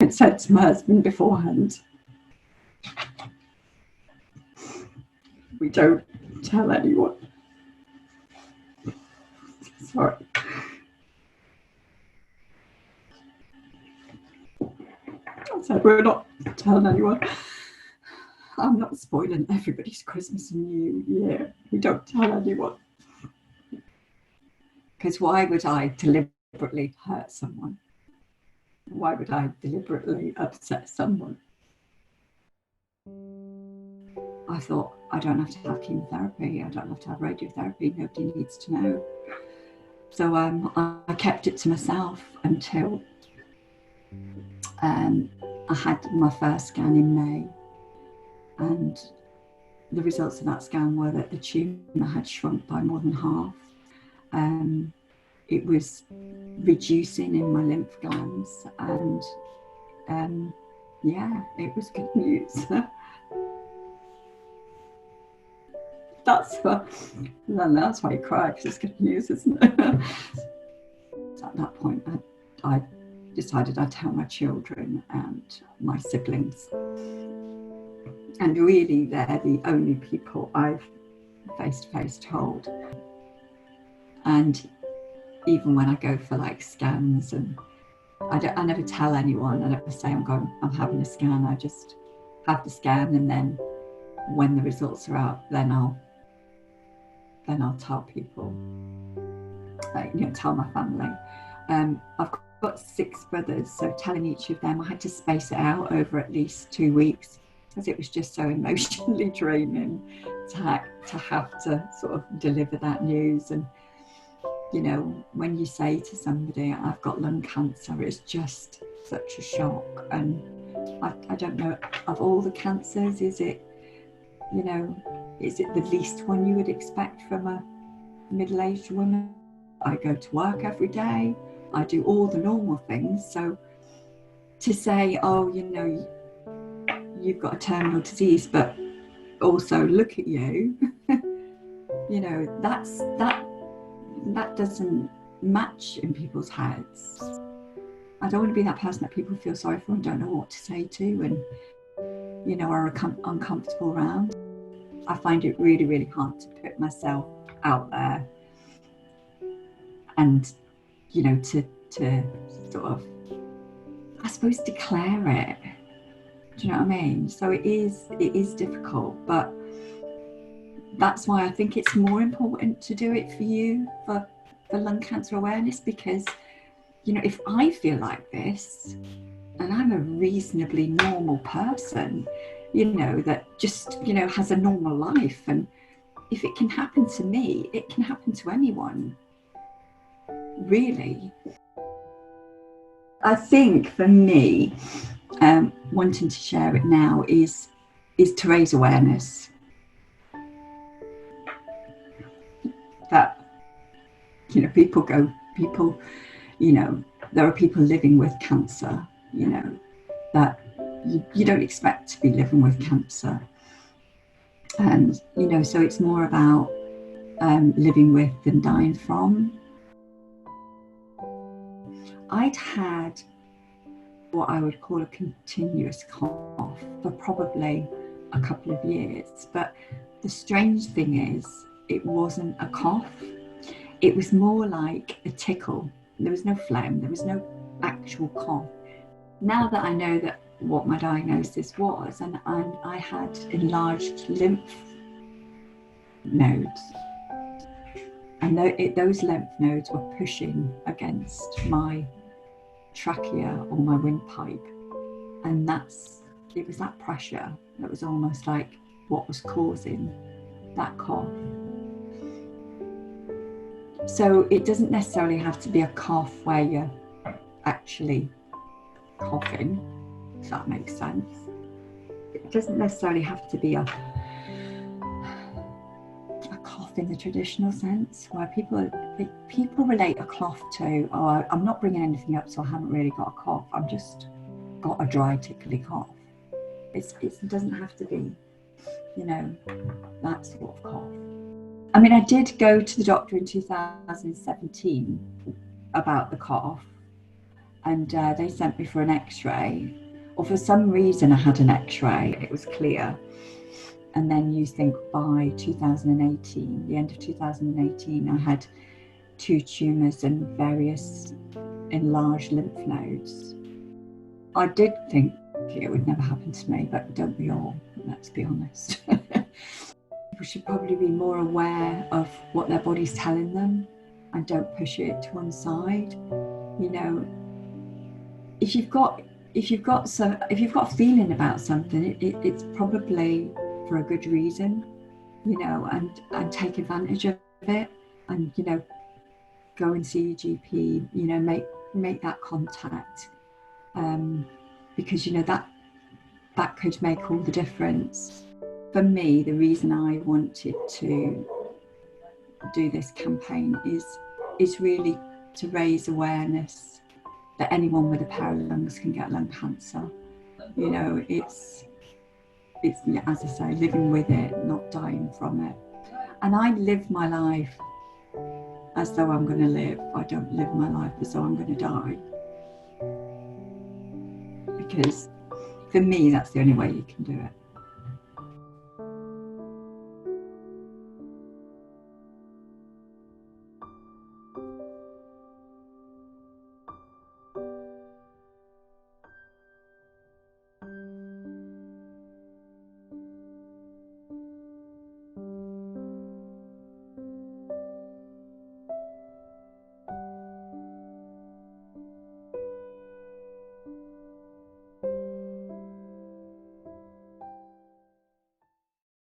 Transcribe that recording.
I said to my husband beforehand, we don't tell anyone. Sorry. I said, we're not telling anyone. I'm not spoiling everybody's Christmas and New Year. We don't tell anyone. Because why would I deliberately hurt someone? Why would I deliberately upset someone? I thought, I don't have to have chemotherapy. I don't have to have radiotherapy. Nobody needs to know. So I kept it to myself until I had my first scan in May. And the results of that scan were that the tumour had shrunk by more than half. It was reducing in my lymph glands, and yeah, it was good news. That's why you cry, because it's good news, isn't it? At that point, I decided I'd tell my children and my siblings. And really, they're the only people I've face-to-face told. And even when I go for like scans, and I never tell anyone. I never say I'm having a scan. I just have the scan, and then when the results are out, then I'll tell people, tell my family. I've got 6 brothers, so telling each of them, I had to space it out over at least 2 weeks, because it was just so emotionally draining to have to sort of deliver that news. And when you say to somebody, I've got lung cancer, it's just such a shock. And I don't know, of all the cancers, is it the least one you would expect from a middle-aged woman? I go to work every day, I do all the normal things. So to say, oh, you've got a terminal disease, but also look at you, that doesn't match in people's heads. I don't want to be that person that people feel sorry for and don't know what to say to, and are uncomfortable around. I find it really, really hard to put myself out there and to sort of, I suppose, declare it. Do you know what I mean? So it is difficult, but that's why I think it's more important to do it for you, for lung cancer awareness, because if I feel like this, and I'm a reasonably normal person, that just has a normal life, and if it can happen to me, it can happen to anyone, really. I think for me, wanting to share it now is to raise awareness that people, there are people living with cancer, that you don't expect to be living with cancer. And so it's more about living with than dying from. I'd had what I would call a continuous cough for probably a couple of years, but the strange thing is, it wasn't a cough. It was more like a tickle. There was no phlegm, there was no actual cough. Now that I know that what my diagnosis was, and I had enlarged lymph nodes, and those lymph nodes were pushing against my trachea or my windpipe, and it was that pressure that was almost like what was causing that cough. So it doesn't necessarily have to be a cough where you're actually coughing, if that makes sense. It doesn't necessarily have to be a cough in the traditional sense, where people relate a cough to, oh, I'm not bringing anything up, so I haven't really got a cough, I've just got a dry tickly cough. It doesn't have to be, that sort of cough. I mean, I did go to the doctor in 2017 about the cough, and they sent me for an x-ray, or for some reason I had an x-ray, it was clear. And then you think by 2018, the end of 2018, I had 2 tumours and various enlarged lymph nodes. I did think it would never happen to me, but don't we all? Let's be honest. People should probably be more aware of what their body's telling them and don't push it to one side. You know, if you've got a feeling about something, it's probably for a good reason, you know, and take advantage of it, and, you know, go and see your GP, you know, make that contact, because, you know, that could make all the difference. For me, the reason I wanted to do this campaign is really to raise awareness that anyone with a pair of lungs can get lung cancer. You know, it's as I say, living with it, not dying from it. And I live my life as though I'm going to live. I don't live my life as though I'm going to die. Because for me, that's the only way you can do it.